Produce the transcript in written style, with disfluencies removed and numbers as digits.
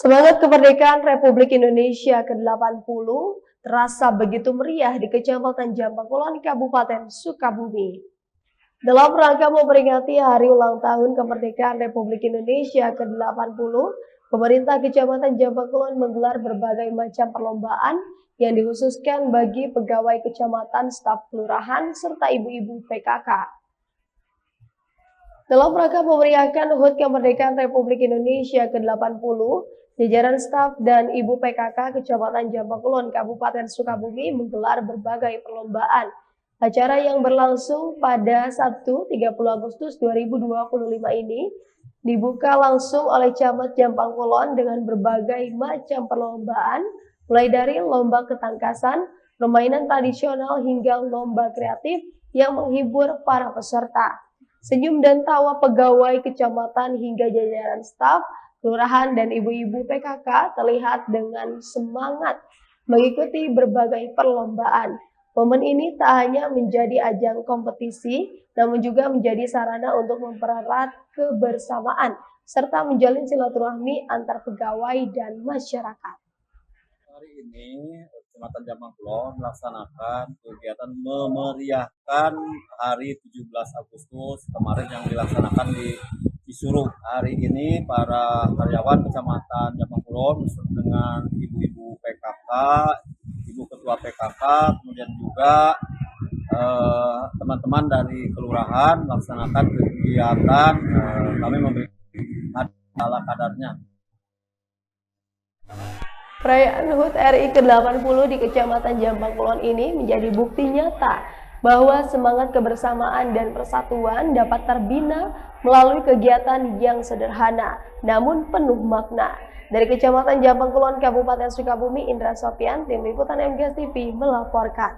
Semangat kemerdekaan Republik Indonesia ke-80 terasa begitu meriah di Kecamatan Jampang Kulon, Kabupaten Sukabumi. Dalam rangka memperingati Hari Ulang Tahun Kemerdekaan Republik Indonesia ke-80, pemerintah Kecamatan Jampang Kulon menggelar berbagai macam perlombaan yang dikhususkan bagi pegawai kecamatan, staf kelurahan, serta ibu-ibu PKK. Dalam rangka memeriahkan HUT Kemerdekaan Republik Indonesia ke-80, jajaran staf dan ibu PKK Kecamatan Jampang Kulon, Kabupaten Sukabumi menggelar berbagai perlombaan. Acara yang berlangsung pada Sabtu 30 Agustus 2025 ini dibuka langsung oleh Camat Jampang Kulon dengan berbagai macam perlombaan, mulai dari lomba ketangkasan, permainan tradisional hingga lomba kreatif yang menghibur para peserta. Senyum dan tawa pegawai kecamatan hingga jajaran staf, kelurahan dan ibu-ibu PKK terlihat dengan semangat mengikuti berbagai perlombaan. Momen ini tak hanya menjadi ajang kompetisi, namun juga menjadi sarana untuk mempererat kebersamaan serta menjalin silaturahmi antar pegawai dan masyarakat. Hari ini Kecamatan Jampang Kulon melaksanakan kegiatan memeriahkan Hari 17 Agustus kemarin yang dilaksanakan di Cisuruk. Hari ini para karyawan Kecamatan Jampang Kulon dengan ibu-ibu PKK, ibu ketua PKK, kemudian juga teman-teman dari kelurahan melaksanakan kegiatan, kami memberikan ala kadarnya. Perayaan HUT RI ke-80 di Kecamatan Jampang Kulon ini menjadi bukti nyata bahwa semangat kebersamaan dan persatuan dapat terbina melalui kegiatan yang sederhana namun penuh makna. Dari Kecamatan Jampang Kulon, Kabupaten Sukabumi, Indra Sofian, Tim Liputan MGS TV melaporkan.